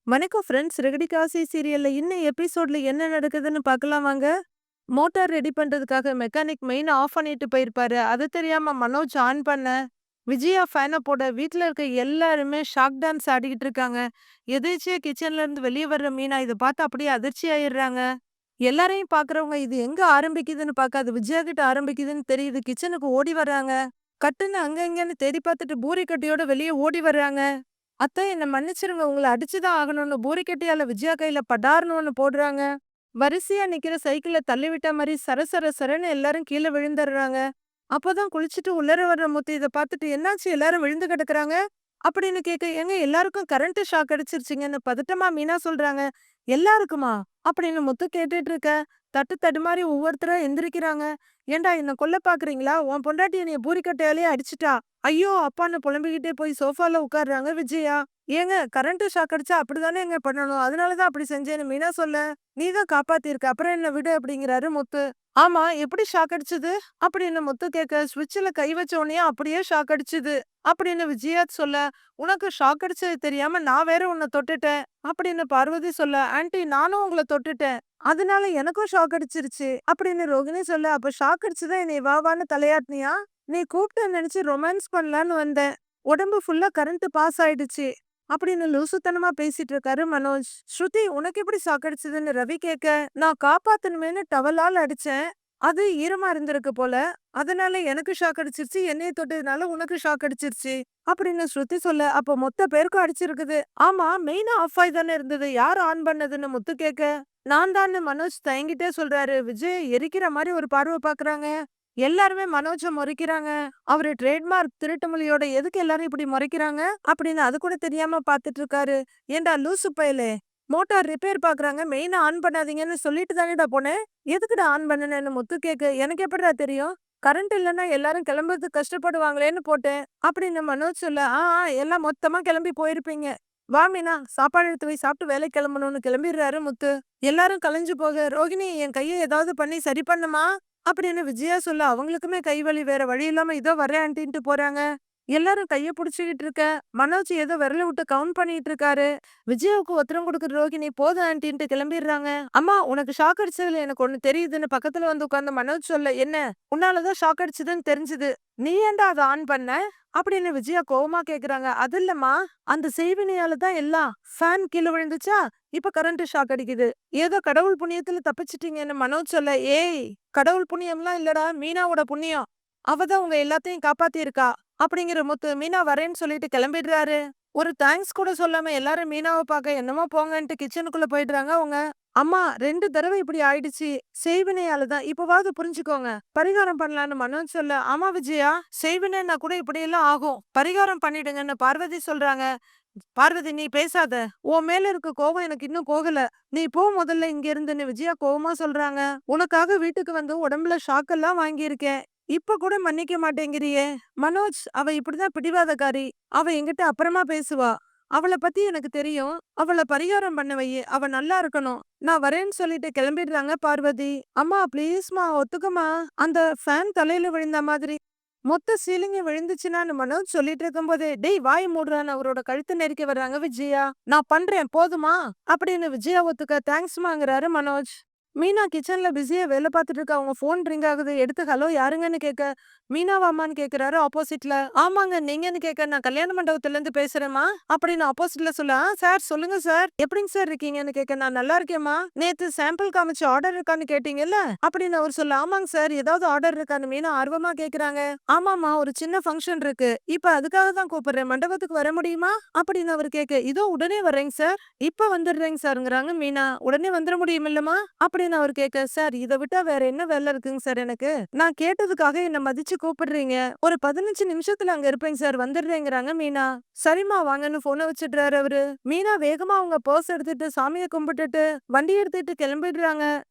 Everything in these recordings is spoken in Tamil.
வணக்கம் ஃப்ரெண்ட்ஸ். ரெகடி காசி சீரியல்ல இன்னும் எபிசோட்ல என்ன நடக்குதுன்னு பார்க்கலாம் வாங்க. மோட்டார் ரெடி பண்றதுக்காக மெக்கானிக் மெயின ஆஃப் பண்ணிட்டு போயிருப்பாரு. அது தெரியாம மனோஜ் ஆன் பண்ண, விஜயா ஃபேன போட வீட்ல இருக்க எல்லாருமே ஷாக் டான்ஸ் ஆடிக்கிட்டு இருக்காங்க. எதேர்ச்சியா கிச்சன்ல இருந்து வெளிய வர்ற மீனா இத பார்த்து அப்படியே அதிர்ச்சி ஆயிடுறாங்க. எல்லாரையும் பார்க்குறவங்க இது எங்க ஆரம்பிக்குதுன்னு பார்க்க அது விஜயா கிட்ட ஆரம்பிக்குதுன்னு தெரியுது. கிச்சனுக்கு ஓடி வர்றாங்க. கட்டுன்னு அங்க இங்கன்னு தேடி பார்த்துட்டு பூரி கட்டையோட வெளிய ஓடி வர்றாங்க. அத்தை என்ன மன்னிச்சிருங்க. உங்கள அடிச்சு தான் ஆகணும்னு பூரிக்கட்டையால விஜயா கையில படார்ன்னு ஒண்ணு போடுறாங்க. வரிசையா நிக்கிற சைக்கிள தள்ளிவிட்ட மாரி சர சர சரன்னு எல்லாரும் கீழ விழுந்துர்றாங்க. அப்பதான் குளிச்சுட்டு உள்ளார வர்ற முத்து இத பார்த்துட்டு, "என்னாச்சு எல்லாரும் விழுந்து கிடக்குறாங்க?" அப்படின்னு கேட்க, "ஏங்க எல்லாருக்கும் கரண்ட் ஷாக் அடிச்சிருச்சுங்கன்னு" பதட்டமா மீனா சொல்றாங்க. "எல்லாருக்குமா?" அப்படின்னு முத்து கேட்டுட்டு இருக்க, தட்டு தடுமாறி ஒவ்வொருத்தரா எந்திரிக்கிறாங்க. "ஏன்டா என்ன கொல்ல பார்க்குறீங்களா? உன் பொண்டாட்டி என்னைய பூரிக்கட்டையாலயே அடிச்சுட்டா." ஐயோ! அப்பான்னு புலம்பிக்கிட்டே போய் சோஃபால உட்கார்றாங்க விஜயா. "ஏங்க கரண்ட் ஷாக் அடிச்சா அப்படிதானேங்க பண்ணணும். அதனால தான் அப்படி செஞ்சேன்னு" மீனா சொல்ல, "நீ தான் காப்பாத்தியிருக்க. அப்புறம் என்ன விடு" அப்படிங்கிறாரு முத்து. "ஆமா எப்படி ஷாக் அடிச்சது?" அப்படின்னு முத்து கேட்க, "ஸ்விட்ச்ல கை வச்ச உடனேயே அப்படியே ஷாக் அடிச்சுது" அப்படின்னு விஜயா சொல்ல, "உனக்கு ஷாக் அடிச்சது தெரியாம நான் வேற உன்ன தொட்டுட்டேன்" அப்படின்னு பார்வதி சொல்ல, "ஆன்ட்டி நானும் உங்கள தொட்டுட்டேன். அதனால எனக்கும் ஷாக் அடிச்சிருச்சு" அப்படின்னு ரோகிணி சொல்ல, "அப்ப ஷாக் அடிச்சுதான் என்னைய வா வான்னு தலையாட்டுனியா? நீ கூப்பிட்ட நினைச்சு ரொமான்ஸ் பண்ணலான்னு வந்தேன். உடம்பு ஃபுல்லா கரண்ட் பாஸ் ஆயிடுச்சு" அப்படின்னு லூசுத்தனமா பேசிட்டு இருக்காரு மனோஜ். "ஸ்ருதி உனக்கு எப்படி ஷாக் அடிச்சதுன்னு" ரவி கேட்க, "நான் காப்பாத்தணுமேன்னு டவலால அடிச்சேன். அது ஈரமா இருந்திருக்கு போல. அதனால எனக்கு ஷாக் அடிச்சிருச்சு. என்னைய தொட்டதுனால உனக்கு ஷாக் அடிச்சிருச்சு" அப்படின்னு ஸ்ருதி சொல்ல, "அப்போ மொத்த பேருக்கும் அடிச்சிருக்குது." "ஆமா மெயினா ஆஃப் ஆயி தானே இருந்தது. யார் ஆன் பண்ணதுன்னு" முத்து கேட்க, "நான் தான்னு" மனோஜ் தயங்கிட்டே சொல்றாரு. விஜய் எரிக்கிற மாரி ஒரு பார்வை பார்க்கறாங்க. எல்லாருமே மனோஜ முறைக்கிறாங்க. அவரு ட்ரேட்மார்க் திருட்டு மொழியோட எதுக்கு எல்லாரும் இப்படி முறைக்கிறாங்க அப்படின்னு அது கூட தெரியாம பார்த்துட்டு இருக்காரு. "ஏன்டா லூசு பயலே, மோட்டார் ரிப்பேர் பார்க்கறாங்க, மெயின ஆன் பண்ணாதீங்கன்னு சொல்லிட்டு தானேடா போனேன். எதுக்குடா ஆன் பண்ணுனேன்னு" முத்து கேட்க, "எனக்கு எப்படிடா தெரியும்? கரண்ட் இல்லன்னா எல்லாரும் கிளம்புறதுக்கு கஷ்டப்படுவாங்களேன்னு போட்டேன்" அப்படின்னு மனோஜ் சொல்ல, "ஆ ஆ எல்லாம் மொத்தமா கிளம்பி போயிருப்பீங்க. வா மீனா சாப்பாடு எடுத்து வை, சாப்பிட்டு வேலைக்கு கிளம்பணும்னு" கிளம்பிடுறாரு முத்து. எல்லாரும் கலைஞ்சு போக, "ரோகிணி என் கைய ஏதாவது பண்ணி சரி பண்ணுமா" அப்படின்னு விஜயா சொல்ல, அவங்களுக்குமே கை வலி, வேற வழி இல்லாம இதோ வரேன் ஆன்ட்டின்ட்டு போறாங்க. எல்லாரும் கைய புடிச்சுக்கிட்டு இருக்க, மனோஜ் ஏதோ விரல விட்டு கவுண்ட் பண்ணிட்டு இருக்காரு. விஜயாவுக்கு ஒத்தரம் குடுக்குற ரோகிணி, "போதும் ஆன்ட்டின்ட்டு" கிளம்பிடுறாங்க. "அம்மா உனக்கு ஷாக் அடிச்சதுல எனக்கு ஒண்ணு தெரியுதுன்னு" பக்கத்துல வந்து உட்கார்ந்த மனோஜ் சொல்ல, "என்ன? உன்னால தான் ஷாக் அடிச்சதுன்னு தெரிஞ்சுது. நீ ஏன்டா அத ஆன் பண்ண?" அப்படின்னு விஜயா கோவமா கேக்குறாங்க. "அது இல்லம்மா, அந்த செய்வினையால தான் எல்லாம். ஃபேன் கீழ விழுந்துச்சா, இப்ப கரண்ட் ஷாக் அடிக்குது. ஏதோ கடவுள் புண்ணியத்துல தப்பிச்சிட்டீங்கன்னு" மனோஜ் சொல்ல, "ஏய் கடவுள் புண்ணியம்லாம் இல்லடா, மீனாவோட புண்ணியம். அவ தான் உங்க எல்லாத்தையும் காப்பாத்தியிருக்கா" அப்படிங்கிற முத்து. மீனா வரேன்னு சொல்லிட்டு கிளம்பிடுறாரு. ஒரு தேங்க்ஸ் கூட சொல்லாம எல்லாரும் மீனாவ பார்க்க என்னமோ போங்கன்ட்டு கிச்சனுக்குள்ள போயிடுறாங்க அவங்க. "அம்மா 2 தடவை இப்படி ஆயிடுச்சு. செய்வினையால தான். இப்பவாவது புரிஞ்சுக்கோங்க. பரிகாரம் பண்ணலான்னு" மனோஜ் சொல்ல, "ஆமா விஜயா, செய்வினைன்னா கூட இப்படியெல்லாம் ஆகும். பரிகாரம் பண்ணிடுங்கன்னு" பார்வதி சொல்றாங்க. "பார்வதி நீ பேசாத. உன் மேல இருக்க கோவம் எனக்கு இன்னும் போகல. நீ போ முதல்ல இங்க இருந்துன்னு" விஜயா கோவமா சொல்றாங்க. "உனக்காக வீட்டுக்கு வந்து உடம்புல ஷாக் எல்லாம் வாங்கியிருக்கேன். இப்ப கூட மன்னிக்க மாட்டேங்கிறியே?" "மனோஜ் அவ இப்படிதான் பிடிவாதக்காரி. அவ என்கிட்ட அப்புறமா பேசுவா. அவள பத்தி எனக்கு தெரியும். அவள பரிகாரம் பண்ண வையு. அவ நல்லா இருக்கணும்." நான் வரேன்னு சொல்லிட்டு கிளம்பிடுறாங்க பார்வதி. "அம்மா ப்ளீஸ்மா ஒத்துக்கம்மா. அந்த ஃபேன் தலையில விழுந்த மாதிரி மொத்த சீலிங்கும் விழுந்துச்சுன்னான்னு" மனோஜ் சொல்லிட்டு இருக்கும்போதே, "டேய் வாய மூடுறான்னு" அவரோட கழுத்து நெரிக்க வர்றாங்க விஜயா. "நான் பண்றேன் போதுமா?" அப்படின்னு விஜயா ஒத்துக்க, "தேங்க்ஸ்மாங்கிறாரு மனோஜ். மீனா கிச்சன்ல பிஸியா வேலை பார்த்துட்டு இருக்கா. அவங்க ஃபோன் ரிங் ஆகுது. எடுத்து ஹலோ யாருங்கன்னு கேட்க, "மீனாவாம்மான்னு" கேட்கிறாரு ஆப்போசிட்ல. "ஆமாங்க நீங்கன்னு" கேட்க, "நான் கல்யாண மண்டபத்துல இருந்து பேசுறேம்மா" அப்படின்னு ஆப்போசிட்ல சொல்ல, "ஆ சார் சொல்லுங்க சார். எப்படிங்க சார் இருக்கீங்கன்னு" கேட்க, "நான் நல்லா இருக்கேம்மா. நேத்து சாம்பிள் காமிச்சு ஆர்டர் இருக்கான்னு கேட்டீங்கல்ல" அப்படின்னு அவர் சொல்ல, "ஆமாங்க சார். ஏதாவது ஆர்டர் இருக்கான்னு" மீனா ஆர்வமா கேக்குறாங்க. "ஆமாம்மா ஒரு சின்ன ஃபங்க்ஷன் இருக்கு. இப்ப அதுக்காக தான் கூப்பிடுறேன். மண்டபத்துக்கு வர முடியுமா?" அப்படின்னு அவர் கேட்க, "இதோ உடனே வரேங்க சார். இப்ப வந்துடுறேங்க சார்ங்கிறாங்க மீனா. "உடனே வந்துட முடியுமில்லம்மா?" அப்படின்னு அவர் கேட்க, "சார் இத விட்டா வேற என்ன வேலை இருக்குங்க சார் எனக்கு? நான் கேட்டதுக்காக என்ன மதிச்சு கூப்பிடுறீங்க. ஒரு 15 நிமிஷத்துல அங்க இருப்பேங்க சார். வந்துடுறேங்கிறாங்க மீனா. "சரிம்மா வாங்கன்னு" போன வச்சிடுறாரு அவரு. மீனா வேகமா அவங்க பர்ஸ் எடுத்துட்டு சாமிய கும்பிட்டுட்டு வண்டி எடுத்துட்டு கிளம்பிடுறாங்க.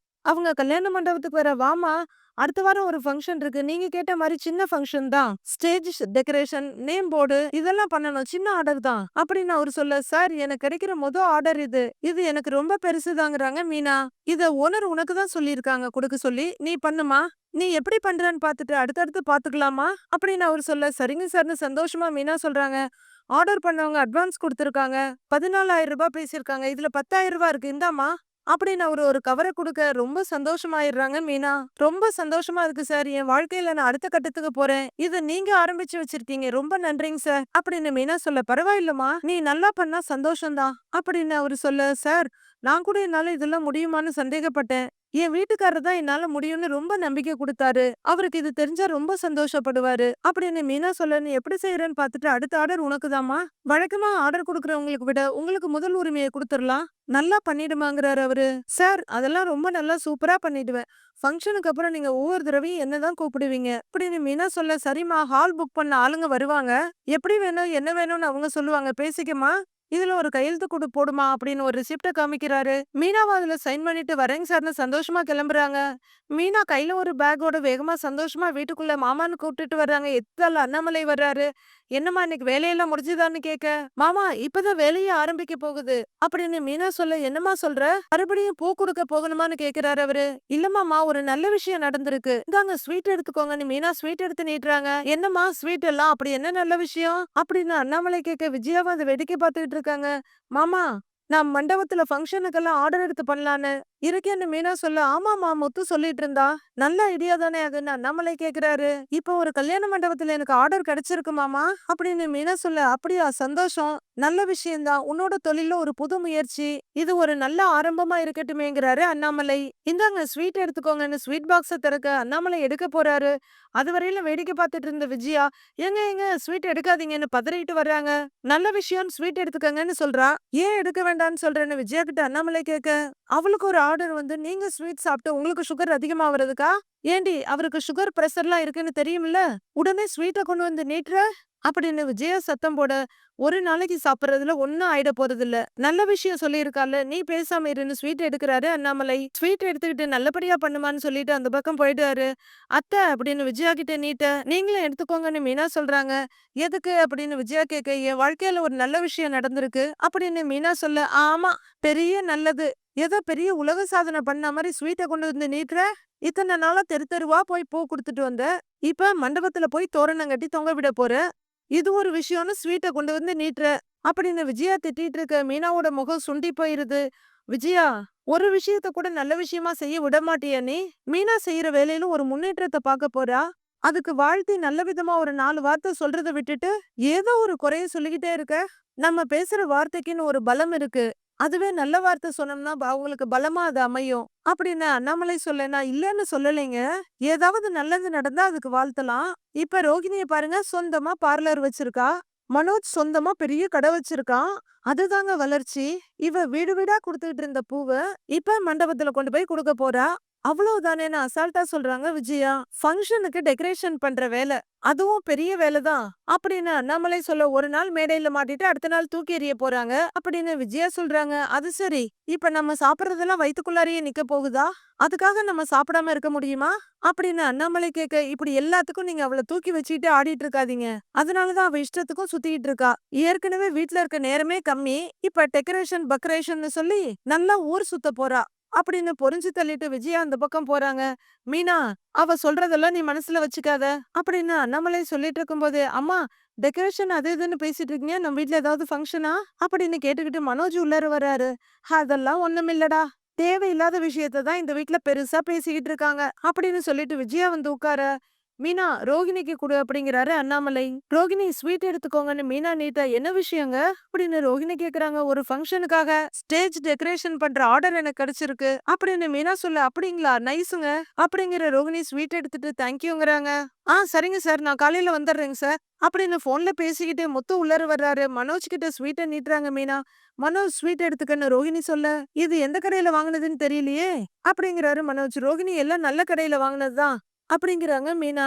அவங்க கல்யாண மண்டபத்துக்கு வர, "வாம்மா அடுத்த வாரம் ஒரு ஃபங்க்ஷன் இருக்கு. நீங்க கேட்ட மாரி சின்ன ஃபங்க்ஷன் தான். ஸ்டேஜ் டெக்கரேஷன், நேம் போர்டு இதெல்லாம் பண்ணணும். சின்ன ஆர்டர் தான்" அப்படின்னு அவரு சொல்ல, "சார் எனக்கு கிடைக்கிற ஆர்டர் இது. இது எனக்கு ரொம்ப பெருசுதாங்கிறாங்க மீனா. "இத ஓனர் உனக்கு தான் சொல்லியிருக்காங்க குடுக்க சொல்லி. நீ பண்ணுமா. நீ எப்படி பண்றன்னு பார்த்துட்டு அடுத்தடுத்து பார்த்துக்கலாமா" அப்படின்னு அவரு சொல்ல, "சரிங்க சார்ன்னு" சந்தோஷமா மீனா சொல்றாங்க. ஆர்டர் பண்ணவங்க அட்வான்ஸ் குடுத்துருக்காங்க. ரூ. 14,000 பேசியிருக்காங்க. இதுல ரூ. 10,000 இருக்கு. இந்தாம்மா அப்படின்னு அவரு ஒரு கவர குடுக்க ரொம்ப சந்தோஷமாயிடுறாங்க மீனா. ரொம்ப சந்தோஷமா இருக்கு சார். என் வாழ்க்கையில நான் அடுத்த கட்டத்துக்கு போறேன். இத நீங்க ஆரம்பிச்சு வச்சிருக்கீங்க. ரொம்ப நன்றிங்க சார். அப்படின்னு மீனா சொல்ல, பரவாயில்லம்மா. நீ நல்லா பண்ணா சந்தோஷம் தான். அப்படின்னு அவரு சொல்ல, சார் நான் கூட என்னால இதெல்லாம் முடியுமான்னு சந்தேகப்பட்டேன். என் வீட்டுக்காரர் தான் என்னால முடியும்னு ரொம்ப நம்பிக்கை குடுத்தாரு. அவருக்கு இது தெரிஞ்சா ரொம்ப சந்தோஷப்படுவாரு. அப்படின்னு மீனா சொல்ல, நீ எப்படி செய்றன்னு பார்த்துட்டு அடுத்த ஆர்டர் உனக்குதாம்மா. வழக்கமா ஆர்டர் குடுக்குறவங்களுக்கு விட உங்களுக்கு முதல் உரிமைய குடுத்துறலாம். நல்லா பண்ணிடுமாங்கிறாரு அவரு. சார் அதெல்லாம் ரொம்ப நல்லா சூப்பரா பண்ணிடுவேன். ஃபங்ஷனுக்கு அப்புறம் நீங்க ஒவ்வொரு தடவையும் என்னதான் கூப்பிடுவீங்க. அப்படின்னு மீனா சொல்ல, சரிம்மா ஹால் புக் பண்ண ஆளுங்க வருவாங்க. எப்படி வேணும் என்ன வேணும்னு அவங்க சொல்லுவாங்க. பேசிக்கம்மா. இதுல ஒரு கையெழுத்து போடுமா அப்படின்னு ஒரு ரிசிப்ட காமிக்கிறாரு. மீனாவும் அதுல சைன் பண்ணிட்டு வரேங்க சார்ன்னு சந்தோஷமா கிளம்புறாங்க. மீனா கையில ஒரு பேக்கோட வேகமா சந்தோஷமா வீட்டுக்குள்ள மாமான்னு கூப்பிட்டுட்டு வர்றாங்க. எத்தால அண்ணாமலை வர்றாரு. என்னம்மா இன்னைக்கு வேலையெல்லாம் முடிஞ்சுதான்னு கேட்க, மாமா இப்பதான் வேலையே ஆரம்பிக்க போகுது அப்படின்னு மீனா சொல்ல, என்னம்மா சொல்ற? மறுபடியும் பூ குடுக்க போகணுமான்னு கேக்குறாரு அவரு. இல்லம்மாமா ஒரு நல்ல விஷயம் நடந்திருக்கு. இந்தாங்க ஸ்வீட் எடுத்துக்கோங்கன்னு மீனா ஸ்வீட் எடுத்து நீட்டுறாங்க. என்னம்மா ஸ்வீட் எல்லாம் அப்படி என்ன நல்ல விஷயம் அப்படின்னு அண்ணாமலை கேட்க, விஜயாவும் அதை வேடிக்கை பார்த்துக்கிட்டு இருக்காங்க. மாமா நான் மண்டபத்துல ஃபங்க்ஷனுக்கெல்லாம் ஆர்டர் எடுத்து பண்ணலான்னு இருக்கேன்னு மீனா சொல்ல, ஆமாமா முத்து சொல்லிட்டு இருந்தா. நல்ல ஐடியா தானே அதுன்னு அண்ணாமலை கேக்குறாரு. இப்போ ஒரு கல்யாண மண்டபத்துல எனக்கு ஆர்டர் கிடைச்சிருக்கு மாமா அப்படின்னு மீனா சொல்ல, அப்படியா சந்தோஷம். நல்ல விஷயம்தான். உன்னோட தொழில்ல ஒரு புது முயற்சி. இது ஒரு நல்ல ஆரம்பமா இருக்கட்டுமேங்கிறாரு அண்ணாமலை. இந்தாங்க ஸ்வீட் எடுத்துக்கோங்கன்னு ஸ்வீட் பாக்ஸ திறக்க அண்ணாமலை எடுக்க போறாரு. அதுவரையில வேடிக்கை பார்த்துட்டு இருந்த விஜயா, ஏங்க ஸ்வீட் எடுக்காதீங்கன்னு பதறிட்டு வர்றாங்க. நல்ல விஷயம் ஸ்வீட் எடுத்துக்கங்கன்னு சொல்றா. ஏன் எடுக்க வேண்டாம்னு சொல்றேன்னு விஜயா கிட்ட அண்ணாமலை கேட்க, அவளுக்கு ஒரு ஆர்டர் வந்து நீங்க ஸ்வீட் சாப்பிட்டு உங்களுக்கு சுகர் அதிகமாவறதுக்கா? ஏண்டி அவருக்கு சுகர் பிரஷர்லாம் இருக்குன்னு தெரியும்ல? உடனே ஸ்வீட்ட கொண்டு வந்து நீட்டுற? அப்படின்னு விஜயா சத்தம் போட, ஒரு நாளைக்கு சாப்பிடுறதுல ஒண்ணும் ஆயிட போறதில்ல. நல்ல விஷயம் சொல்லியிருக்கால, நீ பேசாம இருன்னு ஸ்வீட் எடுக்கிறாரு அண்ணாமலை. ஸ்வீட் எடுத்துக்கிட்டு நல்லபடியா பண்ணுமான்னு சொல்லிட்டு அந்த பக்கம் போயிட்டாரு. அத்தை அப்படின்னு விஜயா கிட்ட நீட்ட, நீங்களும் எடுத்துக்கோங்கன்னு மீனா சொல்றாங்க. எதுக்கு அப்படின்னு விஜயா கேட்க, என் வாழ்க்கையில ஒரு நல்ல விஷயம் நடந்திருக்கு அப்படின்னு மீனா சொல்ல, ஆமா பெரிய நல்லது. ஏதோ பெரிய உலக சாதனை பண்ண மாதிரி ஸ்வீட்டை கொண்டு வந்து நீட்டுற. இத்தனை நாளா தெரு தெருவா போய் பூ கொடுத்துட்டு வந்த. இப்ப மண்டபத்துல போய் தோரணம் கட்டி தொங்க விட போற. இது ஒரு விஷயம்னு ஸ்வீட்டை கொண்டு வந்து நீட்டுற அப்படின்னு விஜயா திட்டிட்டு இருக்க மீனாவோட முகம் சுண்டி போயிருது. விஜயா ஒரு விஷயத்த கூட நல்ல விஷயமா செய்ய விட மாட்டியா நீ? மீனா செய்யற வேலையில ஒரு முன்னேற்றத்தை பார்க்க போறா. அதுக்கு வாழ்த்தி நல்ல விதமா ஒரு 4 வார்த்தை சொல்றதை விட்டுட்டு ஏதோ ஒரு குறைய சொல்லிக்கிட்டே இருக்க. நம்ம பேசுற வார்த்தைக்குன்னு ஒரு பலம் இருக்கு. அதுவே நல்ல வார்த்தை சொன்னோம்னா அவங்களுக்கு பலமா அது அமையும் அப்படின்னு அண்ணாமலை சொல்ல, நான் இல்லன்னு சொல்லலைங்க. ஏதாவது நல்லது நடந்தா அதுக்கு வாழ்த்தலாம். இப்ப ரோகிணிய பாருங்க, சொந்தமா பார்லர் வச்சிருக்கா. மனோஜ் சொந்தமா பெரிய கடை வச்சிருக்கான். அதுதாங்க வளர்ச்சி. இவ வீடு வீடா குடுத்துக்கிட்டு இருந்த பூவ இப்ப மண்டபத்துல கொண்டு போய் கொடுக்க போறா. அவ்வளவுதானேன்னு அசால்ட்டா சொல்றாங்க விஜயா. ஃபங்க்ஷனுக்கு டெக்கரேஷன் பண்ற வேலை, அதுவும் பெரிய வேலைதான் அப்படின்னு அண்ணாமலை சொல்ல, ஒரு நாள் மேடையில மாட்டிட்டு அடுத்த நாள் தூக்கி எறிய போறாங்க அப்படின்னு விஜயா சொல்றாங்க. அது சரி, இப்ப நம்ம சாப்பிடுறதெல்லாம் வயித்துக்குள்ளாரையே நிக்க போகுதா? அதுக்காக நம்ம சாப்பிடாம இருக்க முடியுமா அப்படின்னு அண்ணாமலை கேட்க, இப்படி எல்லாத்துக்கும் நீங்க அவளை தூக்கி வச்சுக்கிட்டு ஆடிட்டு இருக்காதீங்க. அதனாலதான் அவ இஷ்டத்துக்கும் சுத்திட்டு இருக்கா. ஏற்கனவே வீட்ல இருக்க நேரமே கம்மி. இப்ப டெக்கரேஷன் பக்கரேஷன் சொல்லி நல்லா ஊர் சுத்த போறா அப்படின்னு பொறிஞ்சு தள்ளிட்டு விஜயா அந்த பக்கம் போறாங்க. மீனா அவ சொல்றதெல்லாம் நீ மனசுல வச்சுக்காத அப்படின்னு அண்ணாமலை சொல்லிட்டு இருக்கும்போது, அம்மா டெக்கரேஷன் அது இதுன்னு பேசிட்டு இருக்கீங்க, நம்ம வீட்ல ஏதாவது ஃபங்க்ஷனா அப்படின்னு கேட்டுக்கிட்டு மனோஜ் உள்ளார வராரு. அதெல்லாம் ஒண்ணுமில்லடா, தேவையில்லாத விஷயத்த தான் இந்த வீட்ல பெருசா பேசிக்கிட்டு இருக்காங்க அப்படின்னு சொல்லிட்டு விஜயா வந்து உட்கார, மீனா ரோகிணிக்கு கொடு அப்படிங்கிறாரு அண்ணாமலை. ரோகிணி ஸ்வீட் எடுத்துக்கோங்கன்னு மீனா நீட்டா, என்ன விஷயங்க அப்படின்னு ரோகிணி கேக்குறாங்க. ஒரு ஃபங்க்ஷனுக்காக ஸ்டேஜ் டெக்கரேஷன் பண்ற ஆர்டர் எனக்கு கிடைச்சிருக்கு அப்படின்னு மீனா சொல்ல, அப்படிங்களா நைஸுங்க அப்படிங்கிற ரோகிணி ஸ்வீட் எடுத்துட்டு தேங்க்யூங்கிறாங்க. சரிங்க சார், நான் காலையில வந்துடுறேங்க சார் அப்படின்னு போன்ல பேசிக்கிட்டு முத்து உள்ளார வர்றாரு. மனோஜ் கிட்ட ஸ்வீட்டை நீட்டுறாங்க மீனா. மனோஜ் ஸ்வீட் எடுத்துக்கன்னு ரோகிணி சொல்ல, இது எந்த கடையில வாங்குனதுன்னு தெரியலையே அப்படிங்கிறாரு மனோஜ். ரோகிணி எல்லாம் நல்ல கடையில வாங்குனதுதான் அப்படிங்கிறாங்க மீனா.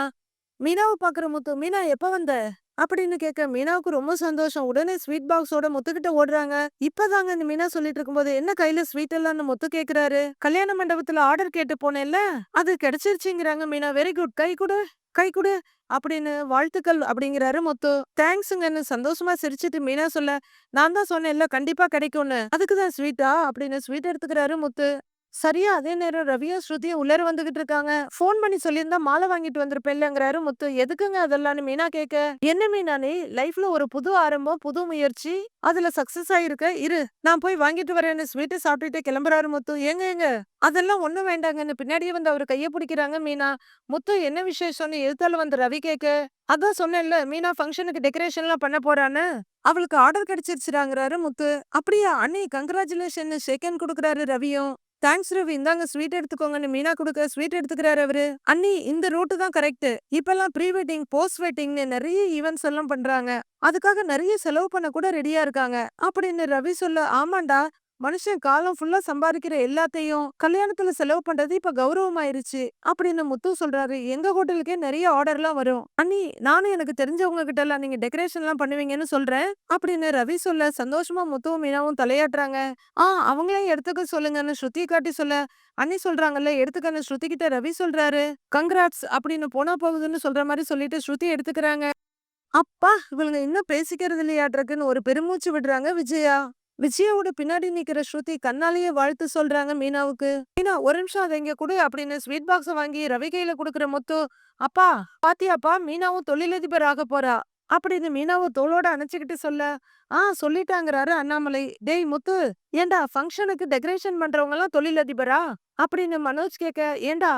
மீனாவை பாக்குற முத்து, மீனா எப்ப வந்த அப்படின்னு கேட்க, மீனாவுக்கு ரொம்ப சந்தோஷம். உடனே ஸ்வீட் பாக்ஸோட முத்துக்கிட்ட ஓடுறாங்க. இப்பதாங்க இந்த மீனா சொல்லிட்டு இருக்கும்போது, என்ன கையில ஸ்வீட் எல்லாம்னு முத்து கேக்குறாரு. கல்யாண மண்டபத்துல ஆர்டர் கேட்டு போனேன்ல, அது கிடைச்சிருச்சுங்கிறாங்க மீனா. வெரி குட், கை கொடு கை கொடு அப்படின்னு வாழ்த்துக்கள் அப்படிங்கிறாரு முத்து. தேங்க்ஸுங்கன்னு சந்தோஷமா சிரிச்சிட்டு மீனா சொல்ல, நான் தான் சொன்னேன்ல கண்டிப்பா கிடைக்கும்னு, அதுக்குதான் ஸ்வீட்டா அப்படின்னு ஸ்வீட் எடுத்துக்கிறாரு முத்து. சரியா அதே நேரம் ரவியும் ஸ்ருதியும் உள்ளார வந்துகிட்டு இருக்காங்க. ஃபோன் பண்ணி சொல்லியிருந்தா மாலை வாங்கிட்டு வந்திருப்பேன்லங்கிறாரு முத்து. எதுக்குங்க அதெல்லாம்னு மீனா கேட்க, என்ன மீனா நீ லைஃப்ல ஒரு புது ஆரம்பம், புது முயற்சி, அதுல சக்சஸ் ஆயிருக்க. இரு நான் போய் வாங்கிட்டு வரேன்னு ஸ்வீட்ட சாப்பிட்டுட்டு கிளம்புறாரு முத்து. ஏங்க ஏங்க அதெல்லாம் ஒண்ணும் வேண்டாங்கன்னு பின்னாடியே வந்து அவரு கைய பிடிக்கிறாங்க மீனா. முத்து என்ன விசேஷம்னு எதிர்த்தால வந்து ரவி கேட்க, அதான் சொன்னேன்ல மீனா ஃபங்க்ஷனுக்கு டெக்கரேஷன்லாம் பண்ண போறான்னு. அவளுக்கு ஆர்டர் கிடைச்சிருச்சுடாங்கறாரு முத்து. அப்படியா அண்ணி கங்க்ராச்சுலேஷன் ஷேக் ஹேண்ட் குடுக்குறாரு ரவியும். தேங்க்ஸ் ரவி இந்தாங்க ஸ்வீட் எடுத்துக்கோங்கன்னு மீனா குடுக்க ஸ்வீட் எடுத்துக்கிறாரு அவரு. அண்ணி இந்த ரூட் தான் கரெக்ட். இப்பெல்லாம் ப்ரீ வெட்டிங் போஸ்ட் வெட்டிங்னு நிறைய ஈவென்ட்ஸ் எல்லாம் பண்றாங்க. அதுக்காக நிறைய செலவு பண்ண கூட ரெடியா இருக்காங்க அப்படின்னு ரவி சொல்ல, ஆமாண்டா மனுஷன் காலம் ஃபுல்லா சம்பாதிக்கிற எல்லாத்தையும் கல்யாணத்துல செலவு பண்றது இப்ப கௌரவமாயிருச்சு அப்படின்னு முத்து சொல்றாரு. எங்க ஹோட்டலுக்கே நிறைய ஆர்டர்லாம் வரும் அண்ணி. நானும் எனக்கு தெரிஞ்சவங்க கிட்ட எல்லாம் நீங்க டெக்கரேஷன் எல்லாம் பண்ணுவீங்கன்னு சொல்றேன் அப்படின்னு ரவி சொல்ல, சந்தோஷமா முத்துவும் மீனாவும் தலையாட்டுறாங்க. அவங்களையும் எடுத்துக்க சொல்லுங்கன்னு ஸ்ருதி காட்டி சொல்ல, அண்ணி சொல்றாங்கல்ல எடுத்துக்கன்னு ஸ்ருதி கிட்ட ரவி சொல்றாரு. கங்க்ராட்ஸ் அப்படின்னு போனா போகுதுன்னு சொல்ற மாதிரி சொல்லிட்டு ஸ்ருதி எடுத்துக்கிறாங்க. அப்பா இவளுங்க இன்னும் பேசிக்கிறது இல்லையாட்ருக்குன்னு ஒரு பெருமூச்சு விடுறாங்க விஜயா. விஜயாவோட பின்னாடி நிக்கிற ஸ்ருதி கண்ணாலேயே வாழ்த்து சொல்றாங்க மீனாவுக்கு. மீனா ஒரு நிமிஷம் அதை இங்க கொடு அப்படின்னு ஸ்வீட் பாக்ஸ வாங்கி ரவி கையில குடுக்குற முத்து. அப்பா பாத்தியாப்பா மீனாவும் தொழிலதிபர் ஆக போறா அப்படின்னு மீனாவை தோளோட அணைச்சுக்கிட்டு சொல்ல, சொல்லிட்டாங்கறாரு அண்ணாமலை. டேய் முத்து, ஏண்டா ஃபங்க்ஷனுக்கு டெக்கரேஷன் பண்றவங்க எல்லாம் தொழிலதிபரா அப்படின்னு மனோஜ் கேட்க, ஏண்டா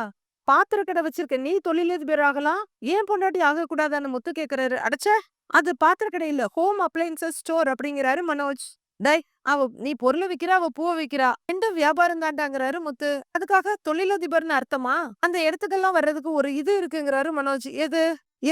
பாத்திர கடை வச்சிருக்க நீ தொழிலதிபர் ஆகலாம், ஏன் பொண்டாட்டி ஆகக்கூடாதான்னு முத்து கேக்குறாரு. அடச்சே அது பாத்திர கடை இல்ல, ஹோம் அப்ளையன்சஸ் ஸ்டோர் அப்படிங்கிறாரு மனோஜ். டேய் நீ பொருளை விக்கிறா அவ பூவை விக்கிறா, ரெண்டு வியாபாரம் தாண்டாங்கிறாரு முத்து. அதுக்காக தொழிலதிபர்னு அர்த்தமா? அந்த இடத்துக்கெல்லாம் வர்றதுக்கு ஒரு இது இருக்குங்கிறாரு மனோஜ். எது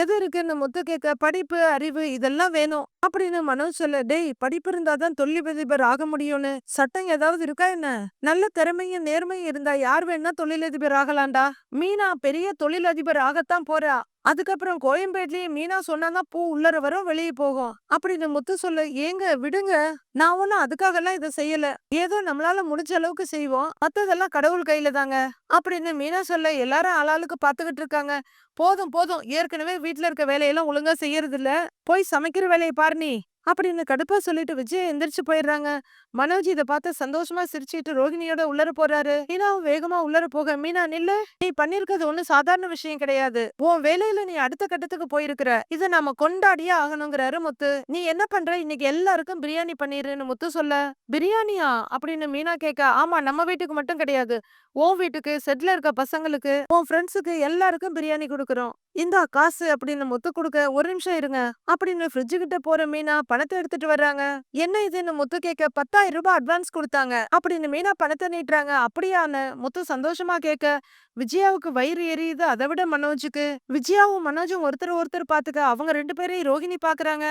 எது இருக்குன்னு முத்து கேட்க, படிப்பு அறிவு இதெல்லாம் வேணும் அப்படின்னு மனோஜ் சொல்ல, டேய் படிப்பு இருந்தாதான் தொழிலதிபர் ஆக முடியும்னு சட்டம் ஏதாவது இருக்கா என்ன? நல்ல திறமையும் நேர்மையும் இருந்தா யார் வேணா தொழிலதிபர் ஆகலாம்டா. மீனா பெரிய தொழிலதிபர் ஆகத்தான் போறா. அதுக்கப்புறம் கோயம்பேட்லயே மீனா சொன்னாதான் பூ உள்ளர வரும் வெளியே போகும் அப்படின்னு முத்து சொல்ல, ஏங்க விடுங்க, நான் ஒண்ணும் அதுக்காக எல்லாம் இதை செய்யல. ஏதோ நம்மளால முடிஞ்ச அளவுக்கு செய்வோம், மத்ததெல்லாம் கடவுள் கையில தாங்க அப்படின்னு மீனா சொல்ல, எல்லாரும் ஆளாளுக்கு பாத்துக்கிட்டு இருக்காங்க. போதும் போதும் ஏற்கனவே வீட்ல இருக்க வேலையெல்லாம் ஒழுங்கா செய்யறது இல்ல, போய் சமைக்கிற வேலையை பாரு நீ அப்படின்னு கடுப்பா சொல்லிட்டு விஜய் எந்திரிச்சு போயிடுறாங்க. மனோஜ் இதை பார்த்து சந்தோஷமா சிரிச்சுட்டு ரோகிணியோட உள்ளர போறாரு. மீனாவும் வேகமா உள்ளர போக, மீனா நில்லு, நீ பண்ணிருக்கிறது ஒண்ணு சாதாரண விஷயம் கிடையாது, உன் வேலையில நீ அடுத்த கட்டத்துக்கு போயிருக்கிற, இதை நாம கொண்டாடியே ஆகணுங்கிறாரு முத்து. நீ என்ன பண்ற, இன்னைக்கு எல்லாருக்கும் பிரியாணி பண்ணிருன்னு முத்து சொல்ல, பிரியாணியா அப்படின்னு மீனா கேட்க, ஆமா நம்ம வீட்டுக்கு மட்டும் கிடையாது, உன் வீட்டுக்கு செட்ல இருக்க பசங்களுக்கு உன் ஃப்ரெண்ட்ஸுக்கு எல்லாருக்கும் பிரியாணி கொடுக்குறோம், இந்தா காசு அப்படின்னு முத்து கொடுக்க, ஒரு நிமிஷம் இருங்க அப்படின்னு ஃப்ரிட்ஜு கிட்ட போற மீனா பணத்தை எடுத்துட்டு வர்றாங்க. என்ன இதுன்னு முத்து கேட்க, 10,000 ரூபாய் அட்வான்ஸ் கொடுத்தாங்க அப்படின்னு மீனா பணத்தை நீட்டுறாங்க. அப்படியான்னு முத்து சந்தோஷமா கேட்க, விஜயாவுக்கு வயிறு எரியுது. அதை விட மனோஜுக்கு. விஜயாவும் மனோஜும் ஒருத்தர் ஒருத்தர் பாத்துக்க அவங்க ரெண்டு பேரையும் ரோகிணி பாக்குறாங்க.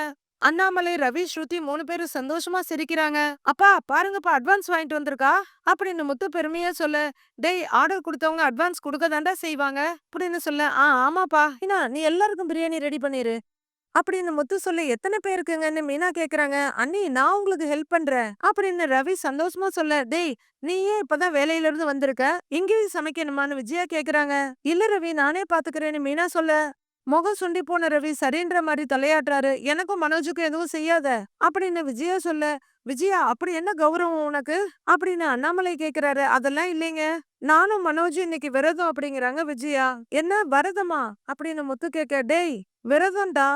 அண்ணாமலை ரவி ஸ்ருதி 3 பேரும் சந்தோஷமா சிரிக்கிறாங்க. அப்பா பாருங்கப்பா அட்வான்ஸ் வாங்கிட்டு வந்திருக்கா அப்படின்னு முத்து பெருமையா சொல்ல, டேய் ஆர்டர் கொடுத்தவங்க அட்வான்ஸ் கொடுக்க தாண்டா செய்வாங்க அப்படின்னு சொல்ல, ஆமாப்பா மீனா நீ எல்லாருக்கும் பிரியாணி ரெடி பண்ணிரு அப்படின்னு முத்து சொல்ல, எத்தனை பேருக்குங்கன்னு மீனா கேக்குறாங்க. அண்ணி நான் உங்களுக்கு ஹெல்ப் பண்றேன் அப்படின்னு ரவி சந்தோஷமா சொல்ல, டேய் நீ ஏன் இப்பதான் வேலையில இருந்து வந்திருக்க, இங்கேயும் சமைக்கணுமான்னு விஜயா கேக்குறாங்க. இல்ல ரவி நானே பாத்துக்கிறேன்னு மீனா சொல்ல, முகம் சுண்டி போன ரவி சரின்ற மாதிரி தலையாட்டுறாரு. எனக்கும் மனோஜுக்கும் எதுவும் செய்யாத அப்படின்னு விஜயா சொல்ல, விஜயா அப்படி என்ன கௌரவம் உனக்கு அப்படின்னு அண்ணாமலை கேக்குறாரு. அதெல்லாம் இல்லைங்க, நானும் மனோஜும் இன்னைக்கு விரதம் அப்படிங்கிறாங்க விஜயா. என்ன விரதமா அப்படின்னு முத்து கேட்க, டேய் விரதம்டா,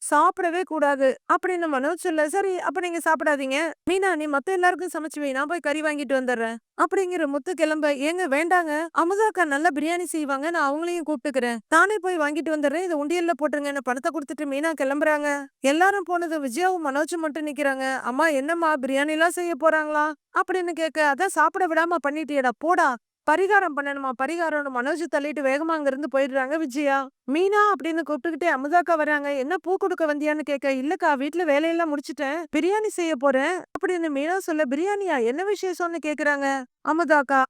சாப்பிடவே கூடாது அப்படின்னு மனோஜ் சொல்ல, சரி அப்ப நீங்க சாப்பிடாதீங்க, மீனா நீ மத்த எல்லாருக்கும் சமைச்சு வை, நான் போய் கறி வாங்கிட்டு வந்துடுறேன் அப்படிங்கிற முத்து கிளம்ப, ஏங்க வேண்டாங்க, அமுதாக்கா நல்லா பிரியாணி செய்வாங்க, நான் அவங்களையும் கூப்பிட்டுக்கிறேன், நானே போய் வாங்கிட்டு வந்துடுறேன், இதை உண்டியல்ல போட்டுருங்கன்னு பணத்தை கொடுத்துட்டு மீனா கிளம்புறாங்க. எல்லாரும் போனது விஜயாவும் மனோஜும் மட்டும் நிக்கிறாங்க. அம்மா என்னம்மா பிரியாணி எல்லாம் செய்ய போறாங்களா அப்படின்னு கேட்க, அதான் சாப்பிட விடாம பண்ணிட்டியடா போடா, பரிகாரம் பண்ணணுமா பரிகாரம்னு மனோஜ் தள்ளிட்டு வேகமா அங்க இருந்து போயிடுறாங்க விஜயா. மீனா அப்படின்னு கூப்பிட்டுக்கிட்டே அமுதாக்கா வராங்க. என்ன பூ கொடுக்க வந்தியான்னு கேட்க, இல்லக்கா வீட்டுல வேலையெல்லாம் முடிச்சிட்டேன், பிரியாணி செய்ய போறேன் அப்படின்னு மீனா சொல்ல, பிரியாணியா என்ன விசேஷம்னு கேக்குறாங்க அமுதாக்கா.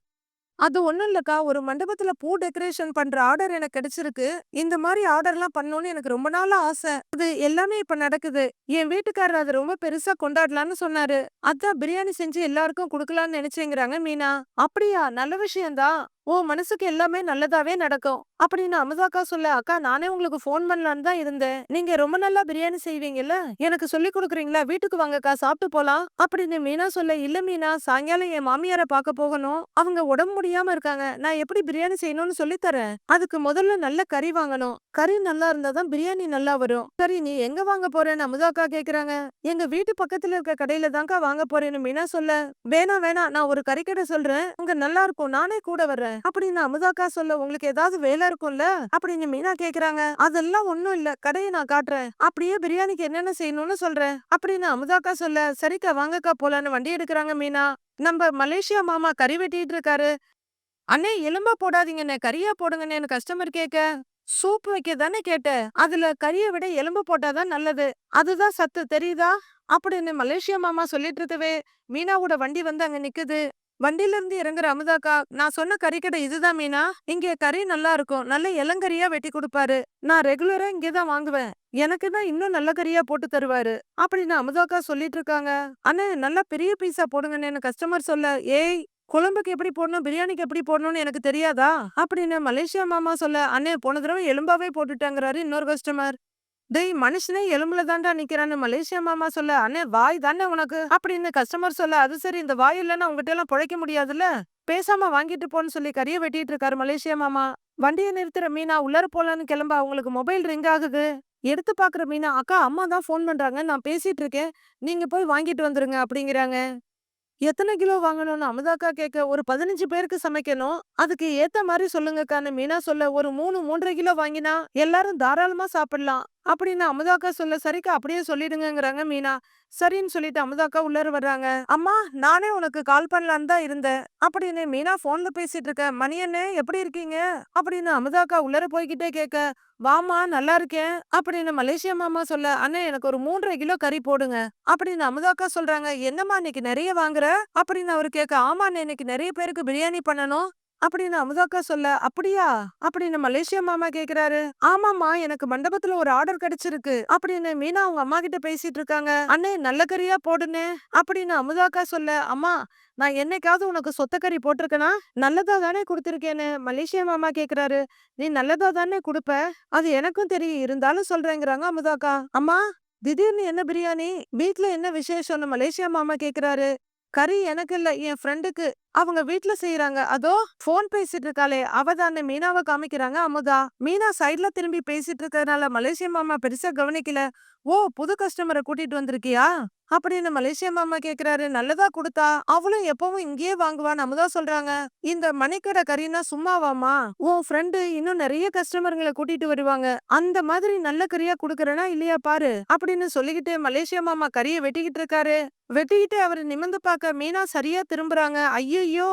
அது ஒண்ணும் இல்லக்கா, ஒரு மண்டபத்துல பூ டெக்கரேஷன் பண்ற ஆர்டர் எனக்கு கிடைச்சிருக்கு, இந்த மாதிரி ஆர்டர்லாம் பண்ணணும்னு எனக்கு ரொம்ப நாளா ஆசை, அது எல்லாமே இப்ப நடக்குது, என் வீட்டுக்காரர் அதை ரொம்ப பெருசா கொண்டாடலாம்னு சொன்னாரு, அதான் பிரியாணி செஞ்சு எல்லாருக்கும் கொடுக்கலாம்னு நினைச்சேங்கிறாங்க மீனா. அப்படியா நல்ல விஷயம்தான், உன் மனசுக்கு எல்லாமே நல்லதாவே நடக்கும் அப்படின்னு அமுதாக்கா சொல்ல, அக்கா நானே உங்களுக்கு ஃபோன் பண்ணலான்னு தான் இருந்தேன். நீங்க ரொம்ப நல்லா பிரியாணி செய்வீங்கல்ல, எனக்கு சொல்லிக் கொடுக்குறீங்களா? வீட்டுக்கு வாங்கக்கா சாப்பிட்டு போலாம் அப்படின்னு மீனா சொல்ல, இல்ல மீனா சாயங்காலம் என் மாமியார பார்க்க போகணும். அவங்க உடம்பு முடியாம இருக்காங்க. நான் எப்படி பிரியாணி செய்யணும்னு சொல்லித் தரேன். அதுக்கு முதல்ல நல்ல கறி வாங்கணும். கறி நல்லா இருந்தா தான் பிரியாணி நல்லா வரும். சரி நீ எங்க வாங்க போறேன்னு அமுதாக்கா கேக்குறாங்க. எங்க வீட்டு பக்கத்துல இருக்க கடையில தான்க்கா வாங்க போறேன்னு மீனா சொல்ல, வேணாம் வேணாம் நான் ஒரு கறிக்கடை சொல்றேன். அங்க நல்லா இருக்கும். நானே கூட வர்றேன் அப்படின்னு அமுதாக்கா சொல்ல, உங்களுக்கு ஏதாவது வேலை இருக்கும்ல அப்படின்னு மீனா கேக்குறாங்க. அதெல்லாம் ஒண்ணும் இல்ல. கடையை நான் காட்டுறேன். அப்படியே பிரியாணிக்கு என்னென்ன செய்யணும்னு சொல்றேன் அப்படின்னு அமுதாக்கா சொல்ல, சரிக்கா வாங்கக்கா போலான்னு வண்டி எடுக்கிறாங்க மீனா. நம்ம மலேசியா மாமா கறி வெட்டிட்டு இருக்காரு. அண்ணே எலும்பா போடாதீங்கண்ணே கறியா போடுங்கண்ணேன்னு கஸ்டமர் கேட்க, சூப் வைக்க தானே கேட்டேன். அதுல கறியை விட எலும்பு போட்டாதான் நல்லது. அதுதான் சத்து தெரியுதா அப்படின்னு மலேசியா மாமா சொல்லிட்டு இருக்கவே மீனாவோட வண்டி வந்து அங்க நிக்குது. வண்டியில இருந்து இறங்குற அமுதாக்கா, நான் சொன்ன கறிக்கடை இதுதான் மீனா. இங்க கறி நல்லா இருக்கும். நல்ல இளங்கறியா வெட்டி கொடுப்பாரு. நான் ரெகுலரா இங்கதான் வாங்குவேன். எனக்கு தான் இன்னும் நல்ல கறியா போட்டு தருவாரு அப்படின்னு அமுதாக்கா சொல்லிட்டு இருக்காங்க. அண்ணே நல்லா பெரிய பீஸா போடுங்கன்னு கஸ்டமர் சொல்ல, ஏய் குழம்புக்கு எப்படி போடணும் பிரியாணிக்கு எப்படி போடணும்னு எனக்கு தெரியாதா அப்படின்னு மலேசியா மாமா சொல்ல, அண்ணே போன தடவை எலும்பாவே போட்டுட்டாங்கிறாரு இன்னொரு கஸ்டமர். டேய் மனுஷனே எலும்புல தான்டா நிக்கிறான்னு மலேசியா மாமா சொல்ல, அண்ணே வாய் தானே உனக்கு அப்படின்னு கஸ்டமர் சொல்ல, அது சரி இந்த வாய் இல்லைன்னா உங்ககிட்ட எல்லாம் பிழைக்க முடியாதுல்ல, பேசாம வாங்கிட்டு போன்னு சொல்லி கறியை வெட்டிட்டு இருக்காரு மலேசியா மாமா. வண்டியை நிறுத்துற மீனா உள்ளர போலான்னு கிளம்ப அவங்களுக்கு மொபைல் ரிங் ஆகுது. எடுத்து பாக்குற மீனா, அக்கா அம்மா தான் ஃபோன் பண்றாங்க, நான் பேசிட்டு இருக்கேன், நீங்க போய் வாங்கிட்டு வந்துருங்க அப்படிங்கிறாங்க. எத்தனை கிலோ வாங்கணும்னு அமுதாக்கா கேட்க, ஒரு 15 பேருக்கு சமைக்கணும். அதுக்கு ஏத்த மாதிரி சொல்லுங்கக்கான்னு மீனா சொல்ல, ஒரு 3 கிலோ வாங்கினா எல்லாரும் தாராளமா சாப்பிடலாம் அப்படின்னு அமுதாக்கா சொல்ல, சரிக்கா அப்படியே சொல்லிடுங்கங்கறாங்க மீனா. சரின்னு சொல்லிட்டு அமுதாக்கா உள்ளார வர்றாங்க. அம்மா நானே உனக்கு கால் பண்ணலான்னு தான் இருந்தேன் அப்படின்னு மீனா போன்ல பேசிட்டு இருக்க, மணி அண்ணே எப்படி இருக்கீங்க அப்படின்னு அமுதாக்கா உள்ளார போய்கிட்டே கேட்க, வாமா நல்லா இருக்கேன் அப்படின்னு மலேசியா மாமா சொல்ல, அண்ணே எனக்கு ஒரு 3.5 கிலோ கறி போடுங்க அப்படின்னு அமுதாக்கா சொல்றாங்க. என்னம்மா இன்னைக்கு நிறைய வாங்குற அப்படின்னு அவரு கேட்க, ஆமாண்ணே இன்னைக்கு நிறைய பேருக்கு பிரியாணி பண்ணணும் அப்படின்னு அமுதாக்கா சொல்ல, அப்படியா அப்படின்னு மலேசியா மாமா கேக்குறாரு. ஆமாம்மா எனக்கு மண்டபத்துல ஒரு ஆர்டர் கிடைச்சிருக்கு அப்படின்னு மீனா அவங்க அம்மா கிட்ட பேசிட்டு இருக்காங்க. அண்ணே நல்ல கறியா போடுனே அப்படின்னு அமுதாக்கா சொல்ல, அம்மா நான் என்னைக்காவது உனக்கு சொத்தக்கறி போட்டிருக்கேனா? நல்லதா தானே கொடுத்திருக்கேன்னு மலேசியா மாமா கேக்குறாரு. நீ நல்லதா தானே கொடுப்ப, அது எனக்கும் தெரியும், இருந்தாலும் சொல்றேங்கிறாங்க அமுதாக்கா. அம்மா திடீர்னு என்ன பிரியாணி, வீட்ல என்ன விசேஷம்னு மலேசியா மாமா கேக்குறாரு. கறி எனக்கு இல்ல என் ஃப்ரெண்டுக்கு, அவங்க வீட்ல செய்யறாங்க. அதோ போன் பேசிட்டு இருக்காளே அவதானே மீனாவை காமிக்கிறாங்க அமுதா. மீனா சைட்ல திரும்பி பேசிட்டு இருக்கறதுனால மலேசியா மாமா பெருசா கவனிக்கல. ஓ புது கஸ்டமரை கூட்டிட்டு வந்திருக்கியா அப்படின்னு மலேசியா மாமா கேக்குறாரு. நல்லதா கொடுத்தா அவளும் எப்பவும் இங்கேயே வாங்குவான்னு அமுதா சொல்றாங்க. இந்த மணிக்கடை கறினா சும்மாவாமா, உன் ஃப்ரெண்டு இன்னும் நிறைய கஸ்டமருங்களை கூட்டிட்டு வருவாங்க, அந்த மாதிரி நல்ல கறியா குடுக்கறனா இல்லையா பாரு அப்படின்னு சொல்லிக்கிட்டு மலேசியா மாமா கறியை வெட்டிக்கிட்டு இருக்காரு. வெட்டிக்கிட்டு அவரு நிமிர்ந்து பார்க்க மீனா சரியா திரும்புறாங்க. ஐயையோ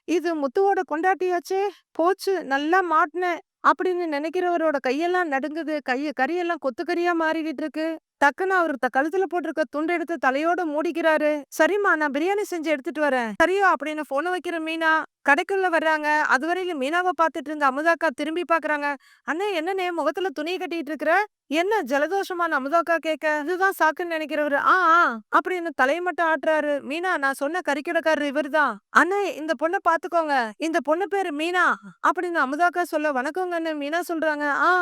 இது முத்துவோட கொண்டாட்டியாச்சே, போச்சு நல்லா மாட்டினேன் அப்படின்னு நினைக்கிறவரோட கையெல்லாம் நடுங்குது. கறியெல்லாம் கொத்து கறியா மாறிக்கிட்டு இருக்கு. டக்குன்னு அவர் கழுத்துல போட்டிருக்க துண்டு எடுத்து தலையோட மூடிக்கிறாரு. சரிம்மா நான் பிரியாணி செஞ்சு எடுத்துட்டு வரேன் சரியா அப்படின்னு போன வைக்கிற மீனா கடைக்குள்ள வர்றாங்க. அதுவரையிலும் மீனாவை பார்த்துட்டு இருந்த அமுதாக்கா திரும்பி பாக்குறாங்க. அண்ணே என்னன்னே முகத்துல துணியை கட்டிட்டு இருக்கிற, என்ன ஜலதோஷமான அமுதாக்கா கேட்க, இதுதான் சாக்குன்னு நினைக்கிறவரு ஆ ஆ அப்படின்னு தலையை மட்டும் ஆட்டுறாரு. மீனா நான் சொன்ன கறிக்கடைக்காரர் இவர்தான். அண்ணே இந்த பொண்ணை பாத்துக்கோங்க, இந்த பொண்ணு பேரு மீனா அப்படின்னு அமுதாக்கா சொல்ல, வணக்கங்கன்னு மீனா சொல்றாங்க. ஆ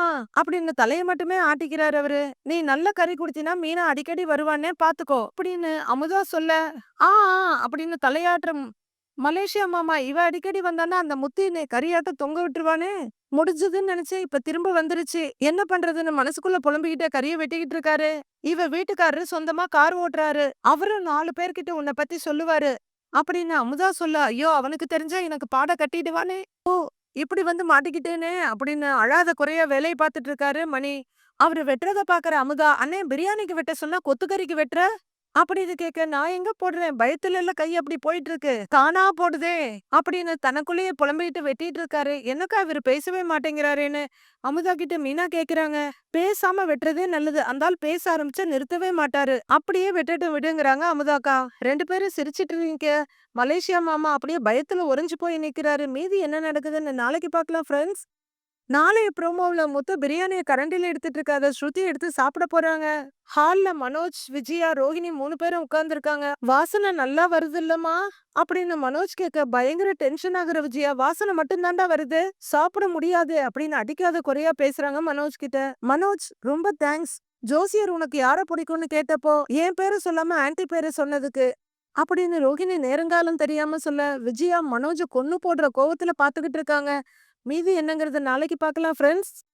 அப்படின்னு தலையை மட்டுமே ஆட்டிக்கிறாரு அவரு. நீ நல்ல கறி குடுத்தினா மீனா அடிக்கடி வருவானே பாத்துக்கோ அப்படின்னு அமுதா சொல்ல, ஆ அப்படின்னு தலையாட்டுற மலேசியா மாமா, இவ அடிக்கடி வந்தானா அந்த முத்து என்னை கறியாட்ட தொங்க விட்டுருவானே, முடிஞ்சதுன்னு நினைச்சேன் இப்ப திரும்ப வந்துருச்சு, என்ன பண்றதுன்னு மனசுக்குள்ள புலம்பிக்கிட்ட கறியை வெட்டிக்கிட்டு இருக்காரு. இவ வீட்டுக்காரரு சொந்தமா கார் ஓட்டுறாரு, அவரும் 4 பேர்கிட்ட உன்னை பத்தி சொல்லுவாரு அப்படின்னு அமுதா சொல்ல, ஐயோ அவனுக்கு தெரிஞ்சா எனக்கு பாட கட்டிடுவானே, ஓ இப்படி வந்து மாட்டிக்கிட்டேனே அப்படின்னு அழாத குறையா வேலையை பார்த்துட்டு இருக்காரு மணி. அவரு வெட்டுறத பாக்குற அமுதா, அண்ணே பிரியாணிக்கு வெட்ட சொன்னா கொத்துக்கறிக்கு வெட்டுற அப்படின்னு கேட்க, நான் எங்க போடுறேன், பயத்துல எல்லாம் கை அப்படி போயிட்டு இருக்கு, காணா போடுதே அப்படின்னு தனக்குள்ளேயே புலம்பிட்டு வெட்டிட்டு இருக்காரு. என்னக்கா இவரு பேசவே மாட்டேங்கிறாரேன்னு அமுதா கிட்ட மீனா கேக்குறாங்க. பேசாம வெட்டுறதே நல்லது, அந்த ஆள் பேச ஆரம்பிச்சா நிறுத்தவே மாட்டாரு, அப்படியே வெட்டட்டும் விடுங்கிறாங்க அமுதாக்கா. 2 பேரும் சிரிச்சிட்டு இருக்கீங்க. மலேசியா மாமா அப்படியே பயத்துல உறைஞ்சு போய் நிக்கிறாரு. மீதி என்ன நடக்குதுன்னு நாளைக்கு பார்க்கலாம் ஃப்ரெண்ட்ஸ். நாளைய ப்ரோமோவுல முத்து பிரியாணிய கரண்டில எடுத்துட்டு இருக்காத ஸ்ருதி எடுத்து சாப்பிட போறாங்க. ஹால்ல மனோஜ், விஜயா, ரோஹிணி 3 பேரும் உட்கார்ந்திருக்காங்க. "வாசனை நல்லா வருதுல்லம்மா?" அப்படின்னு மனோஜ் கேட்க பயங்கர டென்ஷன் ஆகுற விஜயா, "வாசனை மட்டும் தான்டா வருது. சாப்பிட முடியாது." அப்படின்னு அடிக்காத குறையா பேசுறாங்க மனோஜ் கிட்ட. மனோஜ், "ரொம்ப தேங்க்ஸ். ஜோசியர் உனக்கு யார பிடிக்கும்னு கேட்டப்போ, என் பேர சொல்லாம ஆன்டி பேர சொன்னதுக்கு." அப்படின்னு ரோஹிணி நேரங்காலம் தெரியாம சொல்ல, விஜயா மனோஜ கொன்னு போடுற கோவத்துல பாத்துக்கிட்டு இருக்காங்க. மீதி என்னங்கிறத நாளைக்கு பார்க்கலாம் ஃப்ரெண்ட்ஸ்.